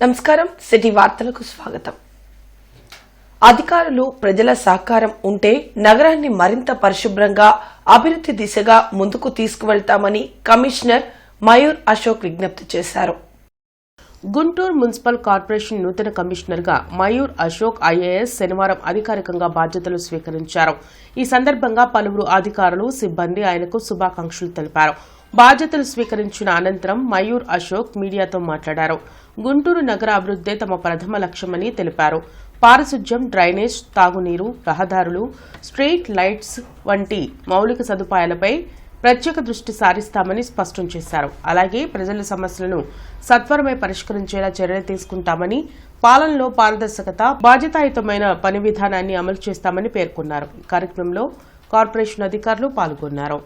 నమస్కారం సిటీ వార్తలకు స్వాగతం. అధికారులు ప్రజల సహకారం ఉంటే నగరాన్ని మరింత పరిశుభ్రంగా అభివృద్ది దిశగా ముందుకు తీసుకువెళ్తామని కమిషనర్ మయూర్ అశోక్ విజ్ఞప్తి చేశారు. గుంటూరు మున్సిపల్ కార్పొరేషన్ నూతన కమిషనర్ గా మయూర్ అశోక్ ఐఏఎస్ శనివారం అధికారికంగా బాధ్యతలు స్వీకరించారు. ఈ సందర్భంగా పలువురు అధికారులు సిబ్బంది ఆయనకు శుభాకాంక్షలు తెలిపారు. బాధ్యతలు స్వీకరించిన అనంతరం మయూర్ అశోక్ మీడియాతో మాట్లాడారు. గుంటూరు నగర అభివృద్దే తమ ప్రథమ లక్ష్యమని తెలిపారు. పారిశుధ్యం, డ్రైనేజ్, తాగునీరు, రహదారులు, స్ట్రీట్ లైట్స్ వంటి మౌలిక సదుపాయాలపై ప్రత్యేక దృష్టి సారిస్తామని స్పష్టం చేశారు. అలాగే ప్రజల సమస్యలను సత్వరమే పరిష్కరించేలా చర్యలు తీసుకుంటామని, పాలనలో పారదర్శకత, బాధ్యతాయుతమైన పని విధానాన్ని అమలు చేస్తామని పేర్కొన్నారు. ఈ కార్యక్రమంలో కార్పొరేషన్ అధికారులు పాల్గొన్నారు.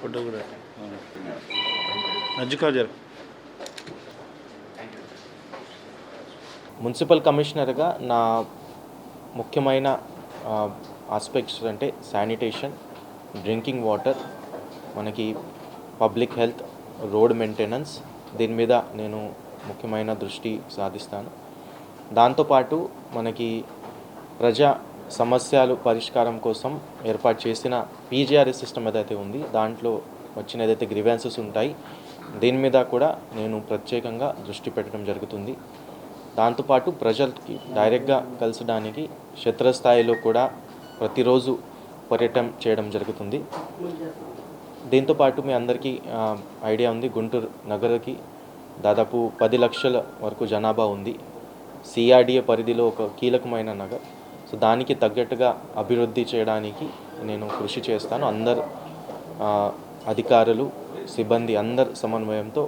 ఫోటో కూడా నజ్జుకాజర్ మున్సిపల్ కమిషనర్గా నా ముఖ్యమైన ఆస్పెక్ట్స్ అంటే శానిటేషన్, డ్రింకింగ్ వాటర్, మనకి పబ్లిక్ హెల్త్, రోడ్ మెయింటెనెన్స్, దీని మీద నేను ముఖ్యమైన దృష్టి సాధిస్తాను. దాంతోపాటు మనకి ప్రజా సమస్యలు పరిష్కారం కోసం ఏర్పాటు చేసిన పీజీఆర్ఎస్ సిస్టమ్ ఏదైతే ఉంది, దాంట్లో వచ్చిన ఏదైతే గ్రీవెన్సెస్ ఉంటాయి, దీని మీద కూడా నేను ప్రత్యేకంగా దృష్టి పెట్టడం జరుగుతుంది. దాంతోపాటు ప్రజలకి డైరెక్ట్గా కలిసడానికి క్షేత్రస్థాయిలో కూడా ప్రతిరోజు పర్యటన చేయడం జరుగుతుంది. దీంతోపాటు మీ అందరికీ ఐడియా ఉంది, గుంటూరు నగరకి దాదాపు 10 లక్షల వరకు జనాభా ఉంది. సిఆర్డిఏ పరిధిలో ఒక కీలకమైన నగర్. సో దానికి తగ్గట్టుగా అభివృద్ధి చేయడానికి నేను కృషి చేస్తాను. అందరు అధికారులు, సిబ్బంది అందరు సమన్వయంతో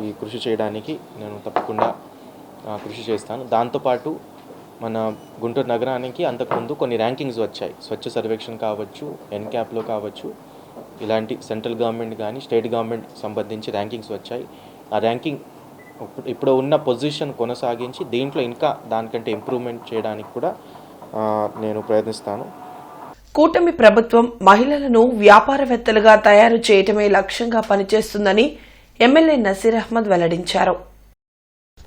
ఈ కృషి చేయడానికి నేను తప్పకుండా కృషి చేస్తాను. దాంతోపాటు మన గుంటూరు నగరానికి అంతకుముందు కొన్ని ర్యాంకింగ్స్ వచ్చాయి. స్వచ్ఛ సర్వేక్షణ కావచ్చు, ఎన్క్యాప్లో కావచ్చు, ఇలాంటి సెంట్రల్ గవర్నమెంట్ కానీ స్టేట్ గవర్నమెంట్ సంబంధించి ర్యాంకింగ్స్ వచ్చాయి. ఆ ర్యాంకింగ్ ఇప్పుడు ఉన్న పొజిషన్ కొనసాగించి దీంట్లో ఇంకా దానికంటే ఇంప్రూవ్మెంట్ చేయడానికి కూడా నేను ప్రయత్నిస్తాను. కూటమి ప్రభుత్వం మహిళలను వ్యాపారవేత్తలుగా తయారు చేయటమే లక్ష్యంగా పనిచేస్తుందని ఎమ్మెల్యే నసీర్ అహ్మద్ వెల్లడించారు.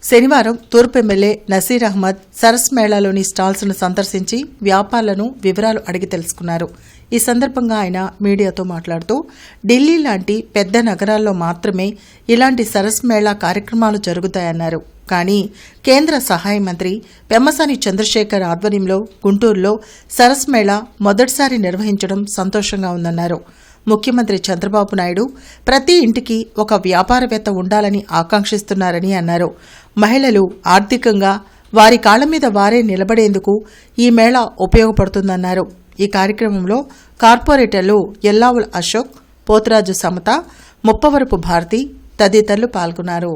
శనివారం తూర్పు ఎమ్మెల్యే నసీర్ అహ్మద్ సరస్ మేళాలోని స్టాల్స్ను సందర్శించి వ్యాపారులను వివరాలు అడిగి తెలుసుకున్నారు. ఈ సందర్భంగా ఆయన మీడియాతో మాట్లాడుతూ ఢిల్లీ లాంటి పెద్ద నగరాల్లో మాత్రమే ఇలాంటి సరస్ మేళా కార్యక్రమాలు జరుగుతాయన్నారు. కానీ కేంద్ర సహాయ మంత్రి పెమ్మసాని చంద్రశేఖర్ ఆధ్వర్యంలో గుంటూరులో సరస్ మేళా మొదటిసారి నిర్వహించడం సంతోషంగా ఉందన్నారు. ముఖ్యమంత్రి చంద్రబాబు నాయుడు ప్రతి ఇంటికి ఒక వ్యాపారవేత్త ఉండాలని ఆకాంక్షిస్తున్నారని అన్నారు. మహిళలు ఆర్థికంగా వారి కాళ్ల మీద వారే నిలబడేందుకు ఈ మేళా ఉపయోగపడుతుందన్నారు. ఈ కార్యక్రమంలో కార్పొరేటర్లు ఎల్లావుల అశోక్, పోతురాజు సమత, ముప్పవరపు భారతి తదితరులు పాల్గొన్నారు.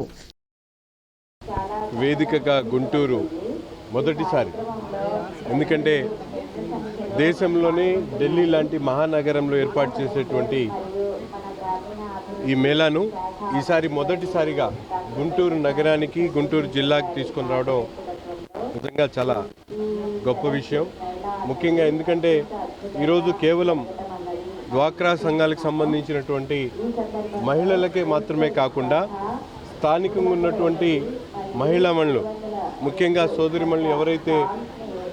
వేదికగా గుంటూరు మొదటిసారి, ఎందుకంటే దేశంలోనే ఢిల్లీ లాంటి మహానగరంలో ఏర్పాటు చేసేటువంటి ఈ మేళాను ఈసారి మొదటిసారిగా గుంటూరు నగరానికి, గుంటూరు జిల్లాకి తీసుకొని రావడం నిజంగా చాలా గొప్ప విషయం. ముఖ్యంగా ఎందుకంటే ఈరోజు కేవలం డ్వాక్రా సంఘాలకు సంబంధించినటువంటి మహిళలకే మాత్రమే కాకుండా స్థానికంగా ఉన్నటువంటి మహిళామణులు, ముఖ్యంగా సోదరిమణులు ఎవరైతే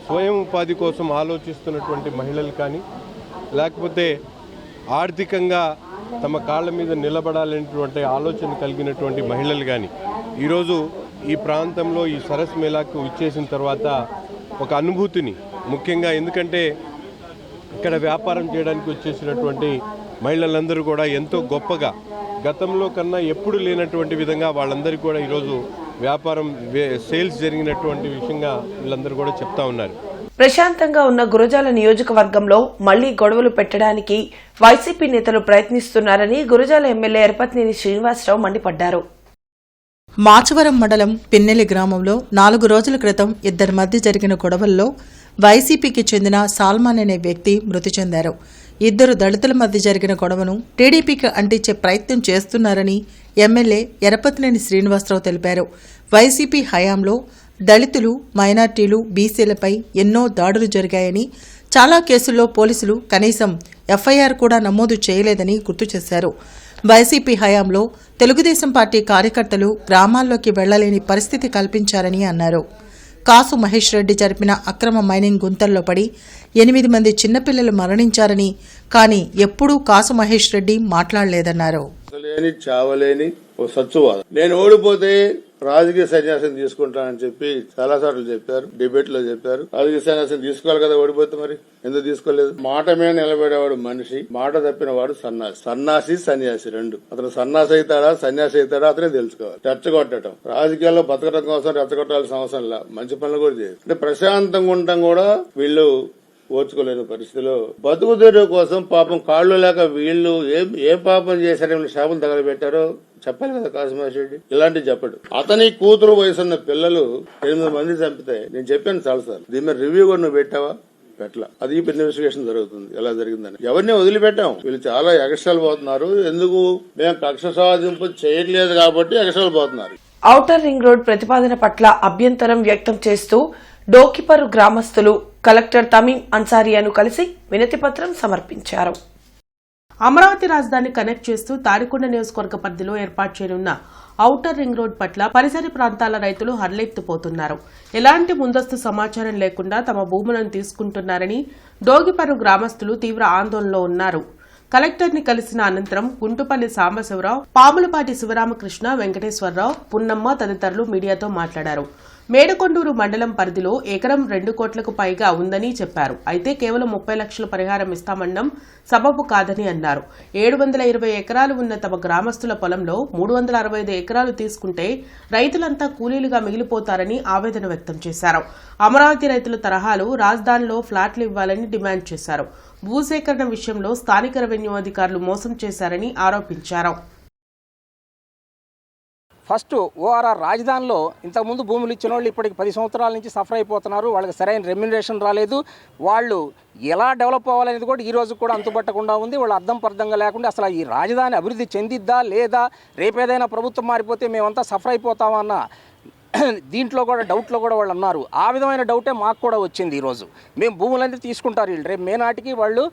స్వయం ఉపాధి కోసం ఆలోచిస్తున్నటువంటి మహిళలు కానీ, లేకపోతే ఆర్థికంగా తమ కాళ్ళ మీద నిలబడాలనేటువంటి ఆలోచన కలిగినటువంటి మహిళలు కానీ ఈరోజు ఈ ప్రాంతంలో ఈ సరస్ మేళాకు ఇచ్చేసిన తర్వాత ఒక అనుభూతిని, ముఖ్యంగా ఎందుకంటే ఇక్కడ వ్యాపారం చేయడానికి వచ్చేసినటువంటి మహిళలందరూ కూడా ఎంతో గొప్పగా గతంలో కన్నా ఎప్పుడు లేనటువంటి విధంగా వాళ్ళందరికీ కూడా ఈరోజు వ్యాపారం సేల్స్ జరిగినటువంటి విషయంగా వీళ్ళందరూ కూడా చెప్తా ఉన్నారు. ప్రశాంతంగా ఉన్న గురజాల నియోజకవర్గంలో మళ్లీ గొడవలు పెట్టడానికి వైసీపీ నేతలు ప్రయత్నిస్తున్నారని గురజాల ఎమ్మెల్యే ఎర్పత్నేని శ్రీనివాసరావు మండిపడ్డారు. మాచవరం మండలం పిన్నెలి గ్రామంలో 4 రోజుల క్రితం ఇద్దరి మధ్య జరిగిన గొడవల్లో వైసీపీకి చెందిన సాల్మాన్ అనే వ్యక్తి మృతి చెందారు. ఇద్దరు దళితుల మధ్య జరిగిన గొడవను టీడీపీకి అంటించే ప్రయత్నం చేస్తున్నారని ఎమ్మెల్యే ఎరపతినేని శ్రీనివాసరావు తెలిపారు. వైసీపీ హయాంలో దళితులు, మైనార్టీలు, బీసీలపై ఎన్నో దాడులు జరిగాయని, చాలా కేసుల్లో పోలీసులు కనీసం ఎఫ్ఐఆర్ కూడా నమోదు చేయలేదని గుర్తు చేశారు. వైసీపీ హయాంలో తెలుగుదేశం పార్టీ కార్యకర్తలు గ్రామాల్లోకి వెళ్లలేని పరిస్థితి కల్పించారని అన్నారు. కాసు మహేష్ రెడ్డి జరిపిన అక్రమ మైనింగ్ గుంతల్లో పడి 8 మంది చిన్నపిల్లలు మరణించారని, కానీ ఎప్పుడూ కాసు మహేష్ రెడ్డి మాట్లాడలేదన్నారు. చావలేని ఓ సత్తువాదం. నేను ఓడిపోతే రాజకీయ సన్యాసం తీసుకుంటానని చెప్పి చాలా సార్లు చెప్పారు, డిబేట్ లో చెప్పారు. రాజకీయ సన్యాసం తీసుకోవాలి కదా, ఓడిపోతే మరి ఎందుకు తీసుకోలేదు? మాట మీద నిలబడేవాడు మనిషి, మాట తప్పిన వాడు సన్నాసి. సన్నాసి సన్యాసి రెండు. అతను సన్నాసి అవుతాడా సన్యాసి అవుతాడా అతనే తెలుసుకోవాలి. రెచ్చగొట్టడం, రాజకీయాల్లో బతకడం కోసం రెచ్చగొట్టాల్సిన అవసరం లేదు. మంచి పనులు కూడా చేయరు. అంటే ప్రశాంతంగా ఉండటం కూడా వీళ్ళు ఓర్చుకోలేని పరిస్థితిలో బతుకు తెరువు కోసం పాపం కాళ్ళు లేక వీళ్ళు ఏ పాపం చేశారో శాపం తగలబెట్టారో చెప్పాలి కదా కాసుమహేష్ రెడ్డి. ఇలాంటివి చెప్పడు. అతని కూతురు వయసున్న పిల్లలు 8 మంది చంపితే నేను చెప్పాను చాలాసార్లు, దీని మీద రివ్యూ కూడా నువ్వు పెట్టావా? పెట్టలా. అది ఇప్పుడు ఇన్వెస్టిగేషన్ జరుగుతుంది ఎలా జరిగిందని. ఎవరిని వదిలిపెట్టాం. వీళ్ళు చాలా ఎగస్ట్రాలు పోతున్నారు. ఎందుకు? మేము కక్ష సాధింపు చేయట్లేదు కాబట్టి ఎగస్ట్రాలు పోతున్నారు. ఔటర్ రింగ్ రోడ్ ప్రతిపాదన పట్ల అభ్యంతరం వ్యక్తం చేస్తూ డోకిపరు గ్రామస్తులు కలెక్టర్ తమీం అన్సారియాను కలిసి వినతిపత్రం సమర్పించారు. అమరావతి రాజధాని కనెక్ట్ చేస్తూ తాడికొండ నియోజకవర్గ పరిధిలో ఏర్పాటు చేయనున్న ఔటర్ రింగ్ రోడ్ పట్ల పరిసర ప్రాంతాల రైతులు హర్లెత్తిపోతున్నారు. ఎలాంటి ముందస్తు సమాచారం లేకుండా తమ భూములను తీసుకుంటున్నారని డోగిపరు గ్రామస్తులు తీవ్ర ఆందోళనలో ఉన్నారు. కలెక్టర్ని కలిసిన అనంతరం గుంటుపల్లి సాంబశివరావు, పాములపాటి శివరామకృష్ణ, వెంకటేశ్వరరావు, పున్నమ్మ తదితరులు మీడియాతో మాట్లాడారు. మేడకొండూరు మండలం పరిధిలో ఎకరం 2 కోట్లకు పైగా ఉందని చెప్పారు. అయితే కేవలం 30 లక్షల పరిహారం ఇస్తామనడం సబబు కాదని అన్నారు. 720 ఎకరాలు ఉన్న తమ గ్రామస్తుల పొలంలో 365 ఎకరాలు తీసుకుంటే రైతులంతా కూలీలుగా మిగిలిపోతారని ఆవేదన వ్యక్తం చేశారు. అమరావతి రైతుల తరహాలో రాజధానిలో ఫ్లాట్లు ఇవ్వాలని డిమాండ్ చేశారు. భూసేకరణ విషయంలో స్థానిక రెవెన్యూ అధికారులు మోసం చేశారని ఆరోపించారు. ఫస్ట్ ఓఆర్ఆర్ రాజధానిలో ఇంతకుముందు భూములు ఇచ్చిన వాళ్ళు ఇప్పటికి 10 సంవత్సరాల నుంచి సఫర్ అయిపోతున్నారు. వాళ్ళకి సరైన రెమ్యునరేషన్ రాలేదు. వాళ్ళు ఎలా డెవలప్ అవ్వాలనేది కూడా ఈ రోజు కూడా అంతుపట్టకుండా ఉంది. వాళ్ళు అర్థం పర్థంగా లేకుండా అసలు ఈ రాజధాని అభివృద్ధి చెందిద్దా లేదా, రేపేదైనా ప్రభుత్వం మారిపోతే మేమంతా సఫర్ అయిపోతామన్న దీంట్లో కూడా డౌట్లో కూడా వాళ్ళు అన్నారు. ఆ విధమైన డౌటే మాకు కూడా వచ్చింది. ఈరోజు మేము భూములన్నీ తీసుకుంటారు వీళ్ళు, రేపు మేనాటికి వాళ్ళు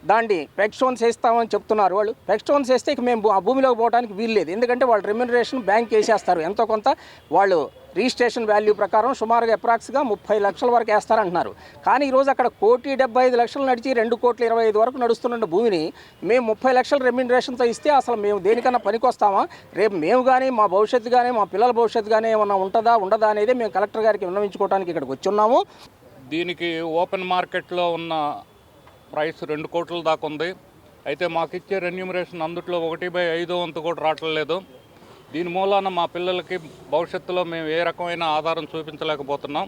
దాన్ని పెగ్ స్టోన్స్ వేస్తామని చెప్తున్నారు. వాళ్ళు పెగ్ స్టోన్స్ వేస్తే ఇక మేము ఆ భూమిలోకి పోవడానికి వీల్లేదు. ఎందుకంటే వాళ్ళు రెమ్యునరేషన్ బ్యాంక్ వేసేస్తారు. ఎంతో కొంత వాళ్ళు రిజిస్ట్రేషన్ వాల్యూ ప్రకారం సుమారుగా అప్రాక్స్గా 30 లక్షల వరకు వేస్తారంటున్నారు. కానీ ఈరోజు అక్కడ 1,75,00,000 నడిచి 2,25,00,000 వరకు నడుస్తున్న భూమిని మేము 30 లక్షల రెమ్యునరేషన్తో ఇస్తే అసలు మేము దేనికన్నా పనికొస్తామా? రేపు మేము కానీ మా భవిష్యత్తు కానీ మా పిల్లల భవిష్యత్తు కానీ ఏమన్నా ఉంటుందా ఉండదా అనేది మేము కలెక్టర్ గారికి విన్నవించుకోవడానికి ఇక్కడికి వచ్చున్నాము. దీనికి ఓపెన్ మార్కెట్లో ఉన్న ప్రైస్ 2 కోట్ల దాకా ఉంది. అయితే మాకు ఇచ్చే రెన్యూమరేషన్ అందుట్లో 1/5 వంతు కూడా రావట్లేదు. దీని మూలాన మా పిల్లలకి భవిష్యత్తులో మేము ఏ రకమైన ఆధారం చూపించలేకపోతున్నాం.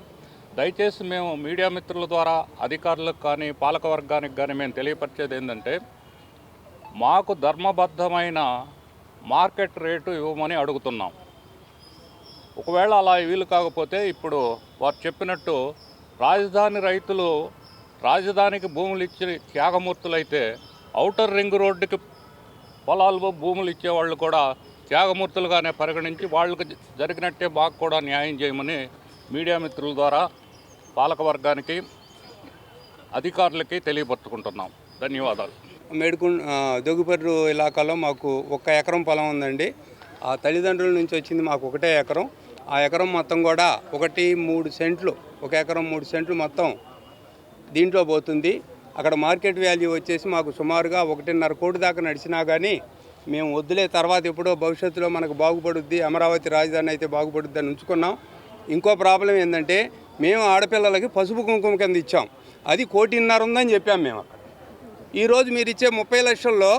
దయచేసి మేము మీడియా మిత్రుల ద్వారా అధికారులకు కానీ పాలకవర్గానికి కానీ మేము తెలియపరిచేది ఏంటంటే, మాకు ధర్మబద్ధమైన మార్కెట్ రేటు ఇవ్వమని అడుగుతున్నాం. ఒకవేళ అలా వీలు కాకపోతే ఇప్పుడు వారు చెప్పినట్టు రాజధాని రైతులు రాజధానికి భూములు ఇచ్చి త్యాగమూర్తులైతే ఔటర్ రింగ్ రోడ్డుకి పొలాలు భూములు ఇచ్చేవాళ్ళు కూడా త్యాగమూర్తులుగానే పరిగణించి వాళ్ళకి జరిగినట్టే మాకు కూడా న్యాయం చేయమని మీడియా మిత్రుల ద్వారా పాలకవర్గానికి అధికారులకి తెలియపరుచుకుంటున్నాం. ధన్యవాదాలు. దొగుపర్రు ఇలాకాలో మాకు 1 ఎకరం పొలం ఉందండి. ఆ తల్లిదండ్రుల నుంచి వచ్చింది మాకు 1 ఎకరం. ఆ ఎకరం మొత్తం కూడా 1 ఎకరం 3 సెంట్లు మొత్తం దీంట్లో పోతుంది. అక్కడ మార్కెట్ వాల్యూ వచ్చేసి మాకు సుమారుగా 1.5 కోటి దాకా నడిచినా కానీ మేము వద్దులే, తర్వాత ఎప్పుడో భవిష్యత్తులో మనకు బాగుపడుద్ది, అమరావతి రాజధాని అయితే బాగుపడుద్ది అని ఉంచుకున్నాం. ఇంకో ప్రాబ్లం ఏంటంటే, మేము ఆడపిల్లలకి పసుపు కుంకుమ కింద ఇచ్చాం. అది 1.5 కోటి ఉందని చెప్పాం మేము అక్కడ. ఈరోజు మీరు ఇచ్చే 30 లక్షల్లో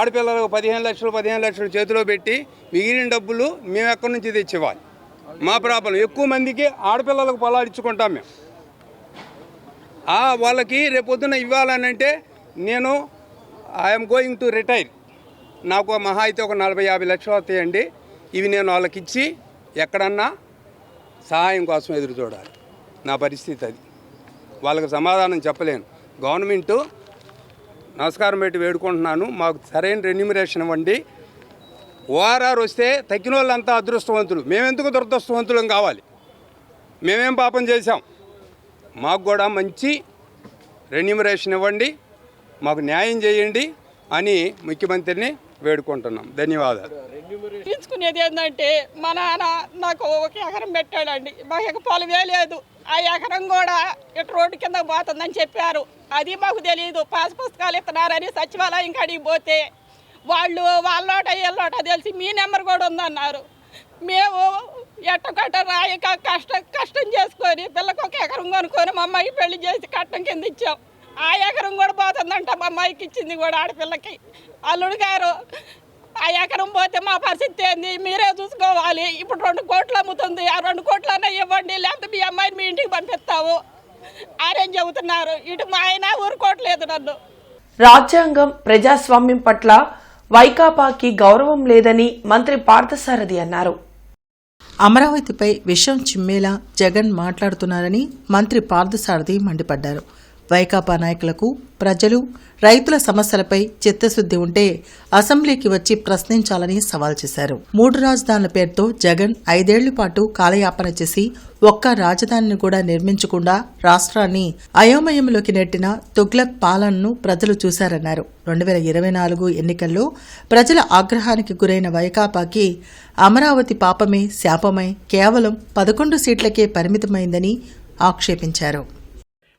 ఆడపిల్లలకు 15 లక్షలు చేతిలో పెట్టి మిగిలిన డబ్బులు మేము ఎక్కడి నుంచి తెచ్చివ్వాలి? మా ప్రాబ్లం. ఎక్కువ మందికి ఆడపిల్లలకు పొలాలు ఇచ్చుకుంటాం మేము. వాళ్ళకి రేపొద్దున ఇవ్వాలనంటే నేను ఐఎమ్ గోయింగ్ టు రిటైర్, నాకు మహా అయితే ఒక 40-50 లక్షలు వస్తాయండి. ఇవి నేను వాళ్ళకి ఇచ్చి ఎక్కడన్నా సహాయం కోసం ఎదురు చూడాలి. నా పరిస్థితి అది. వాళ్ళకి సమాధానం చెప్పలేను. గవర్నమెంటు నమస్కారం పెట్టి వేడుకుంటున్నాను, మాకు సరైన రెన్యూమరేషన్ ఇవ్వండి. ఓఆర్ఆర్ వస్తే తగ్గిన వాళ్ళంతా అదృష్టవంతులు, మేమెందుకు దురదృష్టవంతులం కావాలి? మేమేం పాపం చేశాం? మాకు కూడా మంచి రెన్యూమరేషన్ ఇవ్వండి, మాకు న్యాయం చేయండి అని ముఖ్యమంత్రిని వేడుకుంటున్నాం. ధన్యవాదాలు. తీసుకునేది ఏంటంటే మా నాన్న నాకు 1 ఎకరం పెట్టాడండి. మాకు పొలమే లేదు. ఆ ఎకరం కూడా ఇటు రోడ్డు కింద పోతుందని చెప్పారు. అది మాకు తెలియదు. పాస్ పుస్తకాలు ఇస్తున్నారని సచివాలయం కాడికి పోతే వాళ్ళు వాళ్ళోట వీళ్ళోట తెలిసి మీ నెంబర్ కూడా ఉందన్నారు. మేము ఎట్టకట్ట రాయక కష్టం చేసుకొని పిల్లకి 1 ఎకరం కొనుక్కొని మా అమ్మాయికి పెళ్లి చేసి కట్టం కింద ఇచ్చాం. ఆ ఎకరం కూడా పోతుందంట. మా అమ్మాయికి ఇచ్చింది కూడా ఆడపిల్లకి. అల్లుడు గారు ఆ ఎకరం పోతే మా పరిస్థితి ఏంది మీరే చూసుకోవాలి. ఇప్పుడు 2 కోట్లు అమ్ముతుంది. ఆ 2 కోట్లన్నా ఇవ్వండి, లేకపోతే మీ అమ్మాయిని మీ ఇంటికి పంపిస్తాము ఆరేం చెబుతున్నారు. ఇటు మా ఆయన ఊరుకోవట్లేదు నన్ను. రాజ్యాంగం ప్రజాస్వామ్యం పట్ల వైకాపాకి గౌరవం లేదని మంత్రి పార్థసారథి అన్నారు. అమరావతిపై విషం చిమ్మేలా జగన్ మాట్లాడుతున్నారని మంత్రి పార్థసారథి మండిపడ్డారు. వైకాపా నాయకులకు ప్రజలు, రైతుల సమస్యలపై చిత్తశుద్ది ఉంటే అసెంబ్లీకి వచ్చి ప్రశ్నించాలని సవాల్ చేశారు. 3 రాజధానుల పేరుతో జగన్ 5 ఏళ్ల పాటు కాలయాపన చేసి ఒక్క రాజధానిని కూడా నిర్మించకుండా రాష్ట్రాన్ని అయోమయంలోకి నెట్టిన తుగ్లక్ పాలనను ప్రజలు చూశారన్నారు. 2024 ఎన్నికల్లో ప్రజల ఆగ్రహానికి గురైన వైకాపాకి అమరావతి పాపమే శాపమై కేవలం 11 సీట్లకే పరిమితమైందని ఆక్షేపించారు.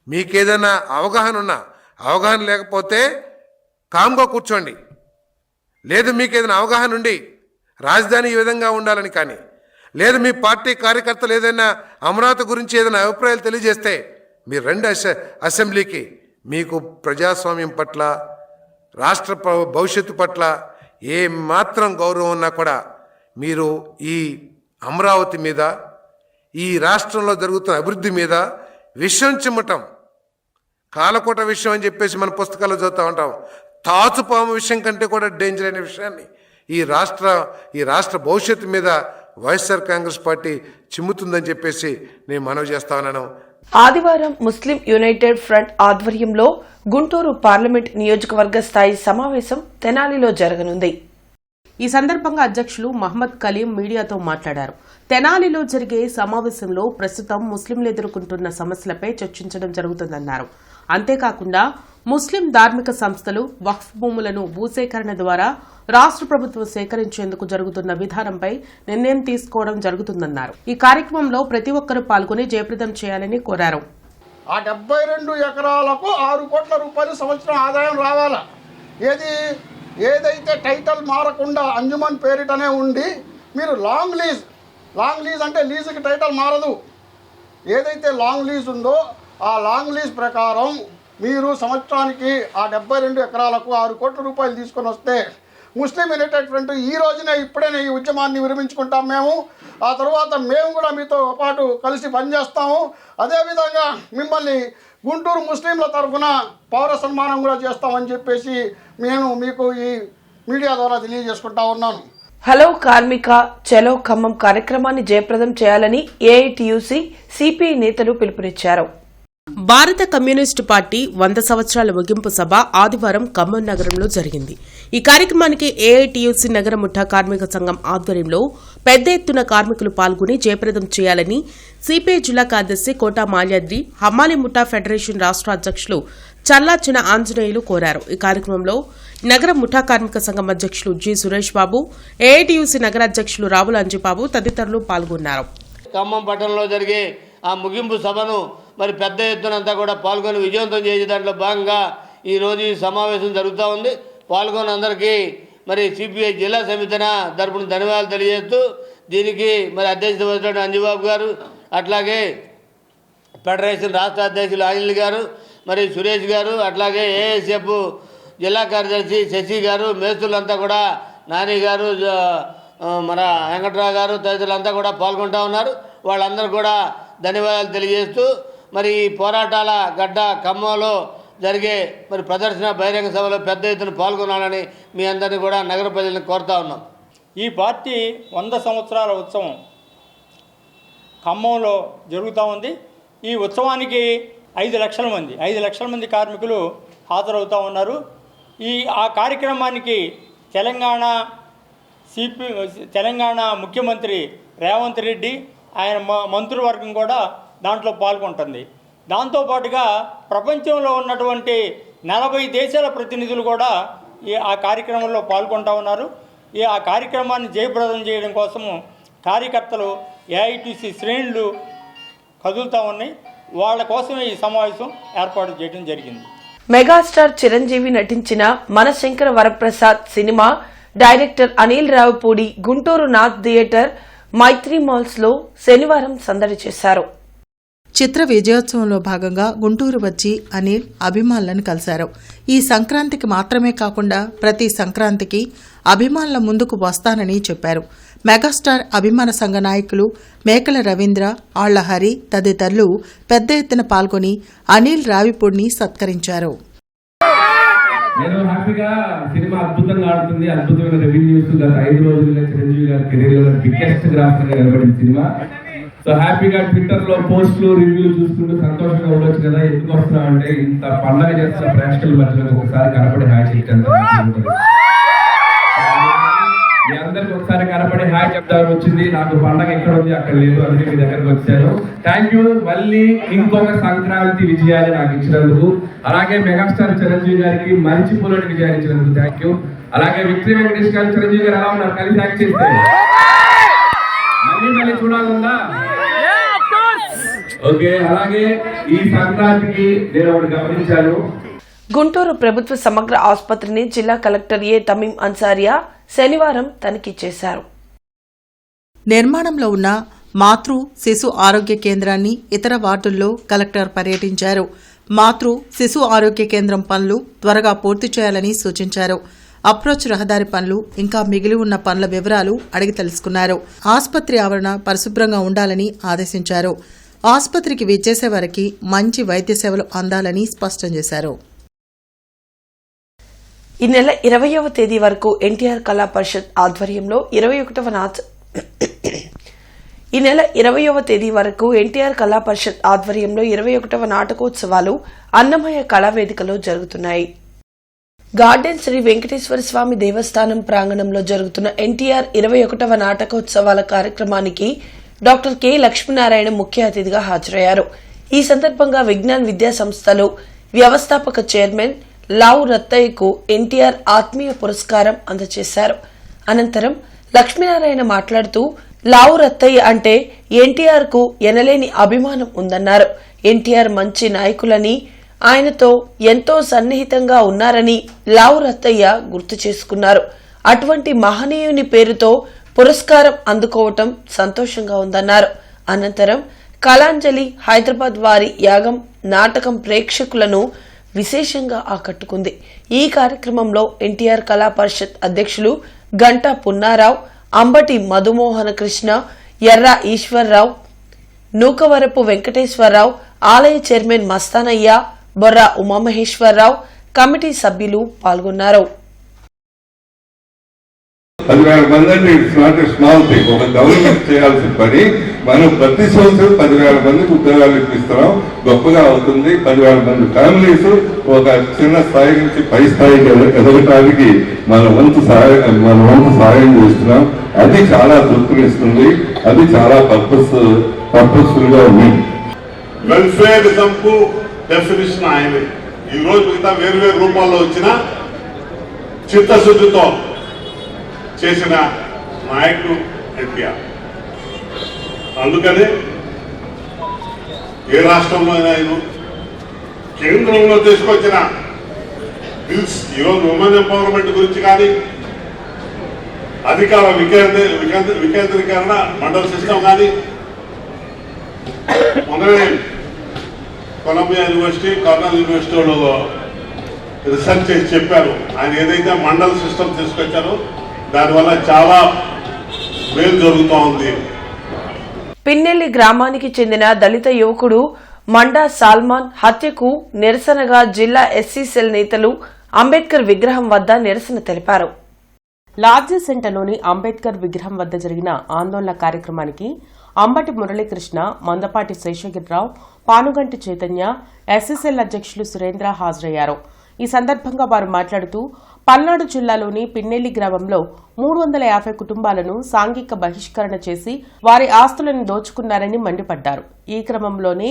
మీకేదైనా అవగాహన లేకపోతే కామ్గా కూర్చోండి. లేదు మీకు ఏదైనా అవగాహన ఉండి రాజధాని ఈ విధంగా ఉండాలని కానీ, లేదు మీ పార్టీ కార్యకర్తలు ఏదైనా అమరావతి గురించి ఏదైనా అభిప్రాయాలు తెలియజేస్తే మీరు రండి అసెంబ్లీకి. మీకు ప్రజాస్వామ్యం పట్ల, రాష్ట్ర భవిష్యత్తు పట్ల ఏ మాత్రం గౌరవం ఉన్నా కూడా మీరు ఈ అమరావతి మీద, ఈ రాష్ట్రంలో జరుగుతున్న అభివృద్ధి మీద విషం చిమ్మటం, కాలకోట విషయం అని చెప్పేసి మన పుస్తకాల్లో చదువుతూ ఉంటాం. తాచుపాము విషయం కంటే కూడా డేంజర్ అయిన విషయాన్ని ఈ రాష్ట్ర భవిష్యత్తు మీద వైఎస్ఆర్ కాంగ్రెస్ పార్టీ చిమ్ముతుందని చెప్పేసి నేను మనవి చేస్తా ఉన్నాను. ఆదివారం ముస్లిం యునైటెడ్ ఫ్రంట్ ఆధ్వర్యంలో గుంటూరు పార్లమెంట్ నియోజకవర్గ స్థాయి సమావేశం తెనాలిలో జరగనుంది. ఈ సందర్భంగా అధ్యక్షులు మహమ్మద్ కలీం మీడియాతో మాట్లాడారు. తెనాలిలో జరిగే సమావేశంలో ప్రస్తుతం ముస్లింలు ఎదుర్కొంటున్న సమస్యలపై చర్చించడం జరుగుతుందన్నారు. అంతేకాకుండా ముస్లిం ధార్మిక సంస్థలు వక్ఫ్ భూములను భూసేకరణ ద్వారా రాష్ట్ర ప్రభుత్వం సేకరించేందుకు జరుగుతున్న విధానంపై నిర్ణయం తీసుకోవడం జరుగుతుందన్నారు. ఈ కార్యక్రమంలో ప్రతి ఒక్కరూ పాల్గొని జయప్రదం చేయాలని కోరారు. ఆ 72 ఎకరాలకు 6 కోట్ల రూపాయలు సంవత్సరం ఆదాయం రావాలా? ఏదైతే టైటిల్ మారకుండా అంజుమన్ పేరిటనే ఉండి మీరు లాంగ్ లీజ్ అంటే లీజుకి టైటిల్ మారదు. ఏదైతే లాంగ్ లీజ్ ఉందో ఆ లాంగ్ లీజ్ ప్రకారం మీరు సంవత్సరానికి ఆ 72 ఎకరాలకు 6 కోట్ల రూపాయలు తీసుకొని వస్తే ముస్లిం యునైటెడ్ ఫ్రంట్ ఈ రోజునే ఇప్పుడే ఈ ఉద్యమాన్ని విరమించుకుంటాం మేము. ఆ తర్వాత మేము కూడా మీతో పాటు కలిసి పనిచేస్తాము. అదేవిధంగా మిమ్మల్ని గుంటూరు ముస్లింల తరఫున పౌర సన్మానం కూడా చేస్తామని చెప్పేసి నేను మీకు ఈ మీడియా ద్వారా తెలియజేసుకుంటా ఉన్నాను. హలో కార్మిక చలో ఖమ్మం కార్యక్రమాన్ని జయప్రదం చేయాలని ఏఐటీయూసీ సిపిఐ నేతలు పిలుపునిచ్చారు. భారత కమ్యూనిస్టు పార్టీ 100 సంవత్సరాల ముగింపు సభ ఆదివారం ఖమ్మం నగరంలో జరిగింది. ఈ కార్యక్రమానికి ఏఐటీయూసీ నగర ముఠా కార్మిక సంఘం ఆధ్వర్యంలో పెద్ద ఎత్తున కార్మికులు పాల్గొని జయప్రదం చేయాలని సిపిఐ జిల్లా కార్యదర్శి కోటా మాల్యాద్రి, హమ్మాలి ముఠా ఫెడరేషన్ రాష్ట్ర అధ్యక్షులు చల్లాచిన ఆంజనేయులు కోరారు. ఈ కార్యక్రమంలో నగర ముఠా కార్మిక సంఘం అధ్యక్షులు జి సురేష్ బాబు, ఏఐటీయూసీ నగర అధ్యక్షులు రావుల అంజిబాబు తదితరులు పాల్గొన్నారు. ఖమ్మం పట్టణంలో జరిగే ఆ ముగింపు సభను మరి పెద్ద ఎత్తునంతా కూడా పాల్గొని విజయవంతం చేసే దాంట్లో భాగంగా ఈరోజు ఈ సమావేశం జరుగుతూ ఉంది. పాల్గొన్న అందరికీ మరి సిపిఐ జిల్లా సమితిన తరపున ధన్యవాదాలు తెలియజేస్తూ దీనికి మరి అధ్యక్షత వహించిన అంజిబాబు గారు, అట్లాగే ఫెడరేషన్ రాష్ట్ర అధ్యక్షులు ఆంజనేయులు గారు, మరి సురేష్ గారు, అట్లాగే ఏఎస్ఎఫ్ జిల్లా కార్యదర్శి శశి గారు, మేస్తులంతా కూడా నాని గారు, మన వెంకట్రావు గారు తదితరులంతా కూడా పాల్గొంటూ ఉన్నారు. వాళ్ళందరూ కూడా ధన్యవాదాలు తెలియజేస్తూ మరి ఈ పోరాటాల గడ్డ ఖమ్మంలో జరిగే మరి ప్రదర్శన బహిరంగ సభలో పెద్ద ఎత్తున పాల్గొనాలని మీ అందరినీ కూడా నగర ప్రజలను కోరుతా ఉన్నాం. ఈ పార్టీ 100 సంవత్సరాల ఉత్సవం ఖమ్మంలో జరుగుతూ ఉంది. ఈ ఉత్సవానికి 5 లక్షల మంది కార్మికులు హాజరవుతూ ఉన్నారు. ఆ కార్యక్రమానికి తెలంగాణ ముఖ్యమంత్రి రేవంత్ రెడ్డి ఆయన మంత్రివర్గం కూడా దాంట్లో పాల్గొంటుంది. దాంతోపాటుగా ప్రపంచంలో ఉన్నటువంటి 40 దేశాల ప్రతినిధులు కూడా ఆ కార్యక్రమంలో పాల్గొంటూ ఉన్నారు. ఆ కార్యక్రమాన్ని జయప్రదం చేయడం కోసము కార్యకర్తలు ఏఐటీసీ శ్రేణులు కదులుతూ ఉన్నాయి. వాళ్ళ కోసమే ఈ సమావేశం ఏర్పాటు చేయడం జరిగింది. మెగాస్టార్ చిరంజీవి నటించిన మనశంకర Varaprasad cinema director Anil Ravipudi Guntur Nath theatre మైత్రి మాల్స్ లో శనివారం సందడి చేశారు. చిత్ర విజయోత్సవంలో భాగంగా గుంటూరు వచ్చి అనిల్ అభిమానులను కలిశారు. ఈ సంక్రాంతికి మాత్రమే కాకుండా ప్రతి సంక్రాంతికి అభిమానుల ముందుకు వస్తానని చెప్పారు. మెగాస్టార్ అభిమాన సంఘ నాయకులు మేకల రవీంద్ర, ఆళ్ల హరి తదితరులు పెద్ద ఎత్తున పాల్గొని అనిల్ రావిపూడిని సత్కరించారు. నేను హ్యాపీగా సినిమా అద్భుతంగా ఆడుతుంది. అద్భుతమైన రెవెన్యూస్ గత 5 రోజులుగా చిరంజీవి గారి కెరీర్ లో బిగ్గెస్ట్ గ్రాఫ్ గా నిలబడింది సినిమా. సో హ్యాపీగా ట్విట్టర్ లో పోస్టులు రివ్యూలు చూసుకుంటూ సంతోషంగా ఉండొచ్చు కదా. ఎందుకు వస్తున్నాం అంటే ఇంత పండగ చేస్తున్న ప్రేక్షకుల మధ్యలో ఒకసారి కనపడి హాయ్ చెప్తాను. మీ అందరికి ఒకసారి కనపడి హాయ్ చెప్తామని వచ్చింది. నాకు పండగ ఎక్కడ ఉంది అక్కడ లేదు, అందుకే మీ దగ్గరకు వచ్చాను. Thank you. మళ్ళీ ఇంకొక సంక్రాంతి విజయాన్ని నాకు ఇచ్చినందుకు, అలాగే మెగాస్టార్ చిరంజీవి గారికి మరిచిపోలేని విజయాన్ని ఇచ్చినందుకు థ్యాంక్ యూ. అలాగే విక్టరీ వెంకటేష్ గారు చిరంజీవి గారు ఎలా ఉన్నారు కలిసి యాక్ట్ చేస్తే మళ్ళీ చూడాలందా? ఓకే. అలాగే ఈ సంక్రాంతికి నేను ఒకటి గమనించాను. గుంటూరు ప్రభుత్వ సమగ్ర ఆసుపత్రిని జిల్లా కలెక్టర్ ఏ తమీం అన్సారియా శనివారం తనిఖీ చేశారు. నిర్మాణంలో ఉన్న మాతృ శిశు ఆరోగ్య కేంద్రాన్ని ఇతర వార్డుల్లో కలెక్టర్ పర్యటించారు. మాతృ శిశు ఆరోగ్య కేంద్రం పనులు త్వరగా పూర్తి చేయాలని సూచించారు. అప్రోచ్ రహదారి పనులు ఇంకా మిగిలి ఉన్న పనుల వివరాలు అడిగి తెలుసుకున్నారు. ఆసుపత్రి ఆవరణ పరిశుభ్రంగా ఉండాలని ఆదేశించారు. ఆసుపత్రికి విచ్చేసే వారికి మంచి వైద్య సేవలు అందాలని స్పష్టం చేశారు. ఈ నెల 20వ తేదీ వరకు ఎన్టీఆర్ కళా పరిషత్ ఆధ్వర్యంలో 21వ నాటకోత్సవాలు అన్నమయ్య కళావేదికలో జరుగుతున్నాయి. గార్డెన్ శ్రీ వెంకటేశ్వర స్వామి దేవస్థానం ప్రాంగణంలో జరుగుతున్న ఎన్టీఆర్ 21వ నాటకోత్సవాల కార్యక్రమానికి డాక్టర్ కె లక్ష్మీనారాయణ ముఖ్య అతిథిగా హాజరయ్యారు. ఈ సందర్భంగా విజ్ఞాన్ విద్యా సంస్థలు వ్యవస్థాపక చైర్మన్ లావు రత్తయ్యకు ఎన్టీఆర్ ఆత్మీయ పురస్కారం అందజేశారు. అనంతరం లక్ష్మీనారాయణ మాట్లాడుతూ లావు రత్తయ్య అంటే ఎన్టీఆర్ కు ఎనలేని అభిమానం ఉందన్నారు. ఎన్టీఆర్ మంచి నాయకులని, ఆయనతో ఎంతో సన్నిహితంగా ఉన్నారని లావు రత్తయ్య గుర్తు చేసుకున్నారు. అటువంటి మహనీయుని పేరుతో పురస్కారం అందుకోవటం సంతోషంగా ఉందన్నారు. అనంతరం కళాంజలి హైదరాబాద్ వారి యాగం నాటకం ప్రేక్షకులను విశేషంగా ఆకట్టుకుంది. ఈ కార్యక్రమంలో ఎన్టీఆర్ కళా పరిషత్ అధ్యక్షులు గంటా పున్నారావు, అంబటి మధుమోహన కృష్ణ, ఎర్రా ఈశ్వర్రావు, నూకవరపు వెంకటేశ్వరరావు, ఆలయ చైర్మన్ మస్తానయ్య, బొర్రా ఉమామహేశ్వరరావు, కమిటీ సభ్యులు పాల్గొన్నారు. 10,000 మంది అంటే it's not a small thing. ఒక గవర్నమెంట్ చేయాల్సిన పని మనం ప్రతి సంవత్సరం 10,000 మందికి ఉద్యోగాలు ఇప్పిస్తున్నాం. గొప్పగా అవుతుంది. 10,000 మంది ఫ్యామిలీస్ ఒక చిన్న స్థాయి నుంచి పై స్థాయికి ఎదగటానికి మన వంతు సహాయం చేస్తున్నాం. అది చాలా తృప్తినిస్తుంది. అది చాలా పర్పస్ఫుల్ గా ఉంది. వెల్ఫేరిజం కు డెఫినిషన్ ఆయనే. ఈ రోజు మిగతా వేరు రూపాల్లో వచ్చిన చిత్తశుద్ధితో చేసిన నాయకుడు ఎన్టీఆర్. అందుకనే ఏ రాష్ట్రంలో అయినా కేంద్రంలో తీసుకొచ్చిన బిల్స్, ఈరోజు ఉమెన్ ఎంపవర్మెంట్ గురించి కానీ, అధికార వికేంద్రీకరణ మండల సిస్టమ్ కానీ, మొన్ననే కొలంబియా యూనివర్సిటీ, కార్నల్ యూనివర్సిటీలో రీసెర్చ్ చేసి చెప్పారు. ఆయన ఏదైతే మండల సిస్టమ్ తీసుకొచ్చారో దానివల్ల చాలా మేలు జరుగుతూ ఉంది. పిన్నెల్లి గ్రామానికి చెందిన దళిత యువకుడు మండా సాల్మాన్ హత్యకు నిరసనగా జిల్లా ఎస్సీ సెల్ నేతలు అంబేద్కర్ విగ్రహం వద్ద నిరసన తెలిపారు. లార్జ్ సెంటర్లోని అంబేద్కర్ విగ్రహం వద్ద జరిగిన ఆందోళన కార్యక్రమానికి అంబటి మురళీకృష్ణ, మందపాటి శేషగిరిరావు, పానుగంటి చైతన్య, ఎస్ఎస్ఎల్ అధ్యక్షులు సురేంద్ర హాజరయ్యారు. ఈ సందర్భంగా వారు మాట్లాడుతూ పల్నాడు జిల్లాలోని పిన్నెల్లి గ్రామంలో 350 కుటుంబాలను సాంఘిక బహిష్కరణ చేసి వారి ఆస్తులను దోచుకున్నారని మండిపడ్డారు. ఈ క్రమంలోనే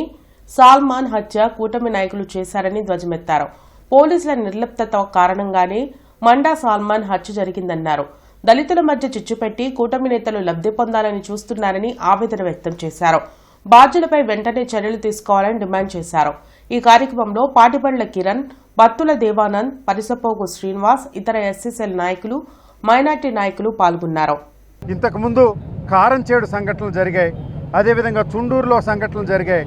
సాల్మాన్ హత్య కూటమి నాయకులు చేశారని ధ్వజమెత్తారు. పోలీసుల నిర్లిప్తత కారణంగానే మండా సాల్మాన్ హత్య జరిగిందన్నారు. దళితుల మధ్య చిచ్చుపెట్టి కూటమి నేతలు లబ్ధి పొందాలని చూస్తున్నారని ఆవేదన వ్యక్తం చేశారు. బాధ్యులపై వెంటనే చర్యలు తీసుకోవాలని డిమాండ్ చేశారు. ఈ కార్యక్రమంలో పాటిబండ్ల కిరణ్, బత్తుల దేవానంద్, పరిసపోగు శ్రీనివాస్, ఇతర ఎస్సీసీఎల్ నాయకులు, మైనార్టీ నాయకులు పాల్గొన్నారు. ఇంతకుముందు కారంచేడు సంఘటనలు జరిగాయి, అదేవిధంగా చుండూరులో సంఘటనలు జరిగాయి.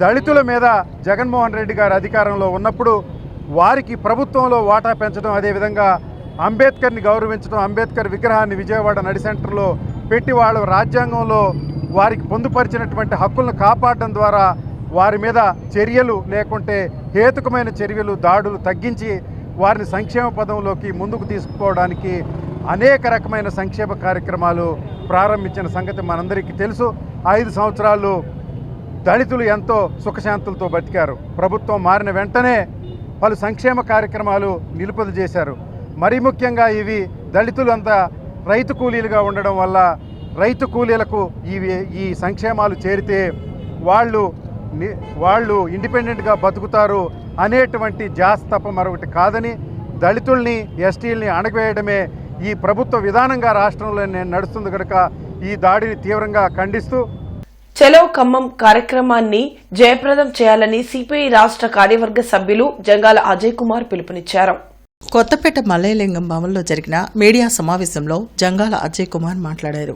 దళితుల మీద జగన్మోహన్ రెడ్డి గారు అధికారంలో ఉన్నప్పుడు వారికి ప్రభుత్వంలో వాటా పెంచడం, అదేవిధంగా అంబేద్కర్ని గౌరవించడం, అంబేద్కర్ విగ్రహాన్ని విజయవాడ నడి సెంటర్లో పెట్టి వాళ్ళు రాజ్యాంగంలో వారికి పొందుపరిచినటువంటి హక్కులను కాపాడడం ద్వారా వారి మీద చర్యలు లేకుంటే హేతుకమైన చర్యలు, దాడులు తగ్గించి వారిని సంక్షేమ పదంలోకి ముందుకు తీసుకుపోవడానికి అనేక రకమైన సంక్షేమ కార్యక్రమాలు ప్రారంభించిన సంగతి మనందరికీ తెలుసు. 5 సంవత్సరాలు దళితులు ఎంతో సుఖశాంతులతో బతికారు. ప్రభుత్వం మారిన వెంటనే పలు సంక్షేమ కార్యక్రమాలు నిలుపుదల చేశారు. మరీ ముఖ్యంగా ఇవి దళితులు అంతా రైతు కూలీలుగా ఉండడం వల్ల రైతు కూలీలకు ఈ సంక్షేమాలు చేరితే వాళ్ళు ఇండిపెండెంట్గా బతుకుతారు అనేటువంటి జాస్ తప్ప మరొకటి కాదని, దళితుల్ని ఎస్టీల్ని అణగవేయడమే ఈ ప్రభుత్వ విధానంగా రాష్ట్రంలో నడుస్తుంది కనుక ఈ దాడిని తీవ్రంగా ఖండిస్తూ చలో ఖమ్మం కార్యక్రమాన్ని జయప్రదం చేయాలని సిపిఐ రాష్ట్ర కార్యవర్గ సభ్యులు జంగాల అజయ్ కుమార్ పిలుపునిచ్చారు. కొత్తపేట మల్లయ్యలింగం భవన్లో జరిగిన మీడియా సమావేశంలో జంగాల అజయ్ కుమార్ మాట్లాడారు.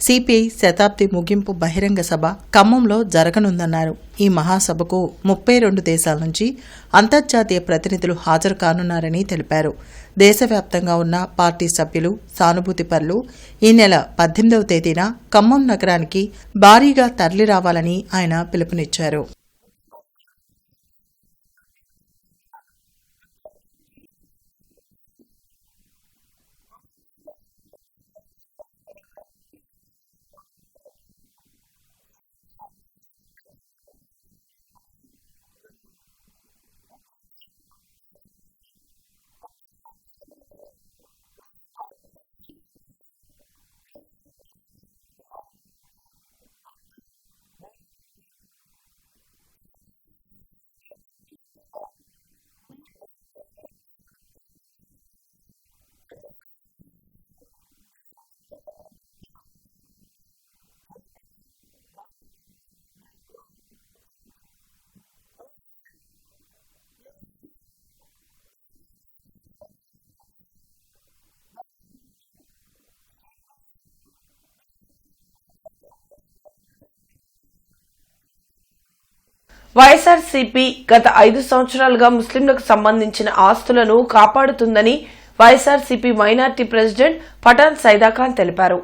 సిపిఐ శతాబ్ది ముగింపు బహిరంగ సభ ఖమ్మంలో జరగనుందన్నారు. ఈ మహాసభకు 32 దేశాల నుంచి అంతర్జాతీయ ప్రతినిధులు హాజరు కానున్నారని తెలిపారు. దేశవ్యాప్తంగా ఉన్న పార్టీ సభ్యులు, సానుభూతిపరులు ఈ నెల 18వ తేదీన ఖమ్మం నగరానికి భారీగా తరలిరావాలని ఆయన పిలుపునిచ్చారు. వైఎస్ఆర్సీపీ గత 5 సంవత్సరాలుగా ముస్లింలకు సంబంధించిన ఆస్తులను కాపాడుతుందని వైఎస్ఆర్సీపీ మైనార్టీ ప్రెసిడెంట్ పఠాన్ సైదాఖాన్ తెలిపారు.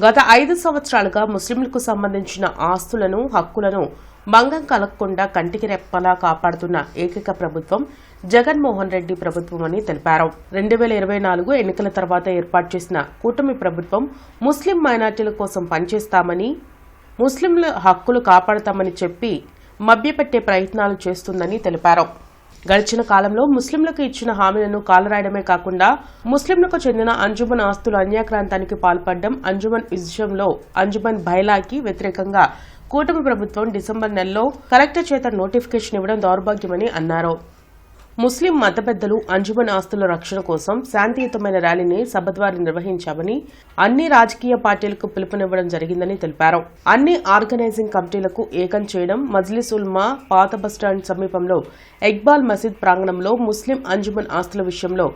గత 5 సంవత్సరాలుగా ముస్లింలకు సంబంధించిన ఆస్తులను, హక్కులను భంగం కలగకుండా కంటికి రెప్పలా కాపాడుతున్న ఏకైక ప్రభుత్వం జగన్మోహన్ రెడ్డి ప్రభుత్వమని తెలిపారు. 2024 ఎన్నికల తర్వాత ఏర్పాటు చేసిన కూటమి ప్రభుత్వం ముస్లిం మైనార్టీల కోసం పనిచేస్తామని, ముస్లింల హక్కులు కాపాడతామని చెప్పి మభ్యపెట్టే ప్రయత్నాలు చేస్తుందని తెలిపారు. గడిచిన కాలంలో ముస్లింలకు ఇచ్చిన హామీలను కాలరాయడమే కాకుండా ముస్లింలకు చెందిన అంజుమన్ ఆస్తుల అన్యాక్రాంతానికి పాల్పడడం, అంజుమన్ విషయంలో అంజుమన్ బైలాకి వ్యతిరేకంగా కూటమి ప్రభుత్వం డిసెంబర్ నెలలో కలెక్టర్ చేత నోటిఫికేషన్ ఇవ్వడం దౌర్భాగ్యమని అన్నారు. ముస్లిం మత పెద్దలు అంజుమన్ ఆస్తుల రక్షణ కోసం శాంతియుతమైన ర్యాలీని సభ ద్వారా నిర్వహించామని, అన్ని రాజకీయ పార్టీలకు పిలుపునివ్వడం జరిగిందని తెలిపారు. అన్ని ఆర్గనైజింగ్ కమిటీలకు ఏకం చేయడం, మజ్లిస్ ఉల్మా పాత బస్టాండ్ సమీపంలో ఇక్బాల్ మసీద్ ప్రాంగణంలో ముస్లిం అంజుమన్ ఆస్తుల విషయంలో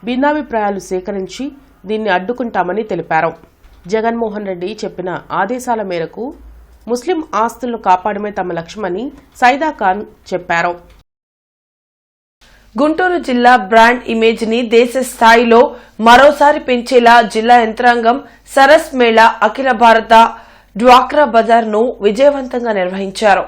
భిన్నాభిప్రాయాలు సేకరించి దీన్ని అడ్డుకుంటామని తెలిపారు. జగన్మోహన్ రెడ్డి చెప్పిన ఆదేశాల మేరకు ముస్లిం ఆస్తులను కాపాడమే తమ లక్ష్యమని సైదాఖాన్ చెప్పారు. గుంటూరు జిల్లా బ్రాండ్ ఇమేజ్ ని దేశ స్థాయిలో మరోసారి పెంచేలా జిల్లా యంత్రాంగం సరస్ మేళా అఖిల భారత డ్వాక్రా బజార్ ను విజయవంతంగా నిర్వహించారు.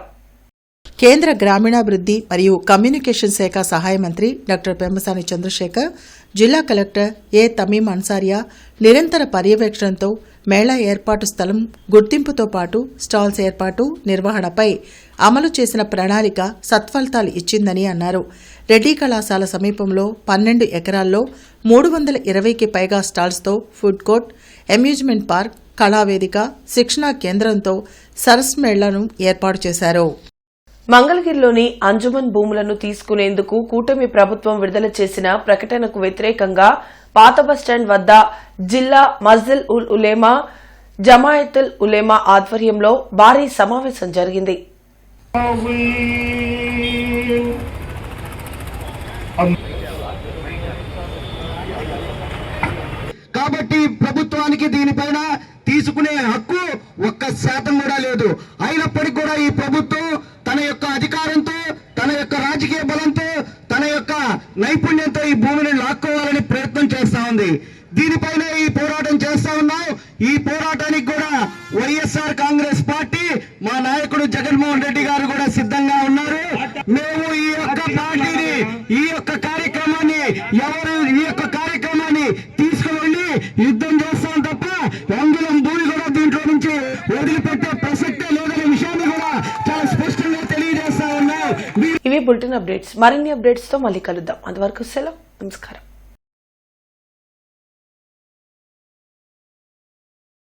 కేంద్ర గ్రామీణాభివృద్ది మరియు కమ్యూనికేషన్ శాఖ సహాయ మంత్రి డాక్టర్ పెమ్మసాని చంద్రశేఖర్, జిల్లా కలెక్టర్ ఏ తమీం అన్సారియా నిరంతర పర్యవేక్షణతో మేళా ఏర్పాటు స్థలం గుర్తింపుతో పాటు స్టాల్స్ ఏర్పాటు నిర్వహణపై అమలు చేసిన ప్రణాళిక సత్ఫలితాలు ఇచ్చిందని అన్నారు. రెడ్డి కళాశాల సమీపంలో 12 ఎకరాల్లో 320కి పైగా స్టాల్స్తో ఫుడ్ కోర్ట్, అమ్యూజ్మెంట్ పార్క్, కళావేదిక, శిక్షణా కేంద్రంతో సరస్ మేళాను ఏర్పాటు చేశారు. మంగళగిరిలోని అంజుమన్ భూములను తీసుకునేందుకు కూటమి ప్రభుత్వం విడుదల చేసిన ప్రకటనకు వ్యతిరేకంగా పాత బస్టాండ్ వద్ద జిల్లా మస్జిల్ ఉల్ ఉలేమా, జమాయతుల్ ఉలేమా ఆధ్వర్యంలో భారీ సమావేశం జరిగింది. కాబట్టి ప్రభుత్వానికి దీనిపైన తీసుకునే హక్కు 1% కూడా లేదు. అయినప్పటికీ కూడా ఈ ప్రభుత్వం తన యొక్క అధికారంతో, తన యొక్క రాజకీయ బలంతో, తన యొక్క నైపుణ్యంతో ఈ భూమిని లాక్కోవాలని ప్రయత్నం చేస్తా ఉంది. దీనిపైన ఈ పోరాటం చేస్తా ఉన్నాం. ఈ పోరాటానికి కూడా వైఎస్ఆర్ కాంగ్రెస్ పార్టీ, మా నాయకుడు జగన్మోహన్ రెడ్డి గారు కూడా సిద్ధంగా ఉన్నారు. మేము ఈ యొక్క పార్టీని, ఈ యొక్క కార్యక్రమాన్ని, ఎవరు ఈ యొక్క కార్యక్రమాన్ని తీసుకువెళ్ళి యుద్ధం చేస్తాం తప్ప అంగుళం భూమి కూడా దీంట్లో నుంచి వదిలిపెట్టే ప్రసక్తే లేదనే విషయాన్ని కూడా చాలా స్పష్టంగా తెలియజేస్తా ఉన్నాం. ఇవి బులెటిన్ అప్డేట్స్. మరిన్ని అప్డేట్స్ తో మళ్ళీ కలుద్దాం. అంతవరకు సెలవు. నమస్కారం.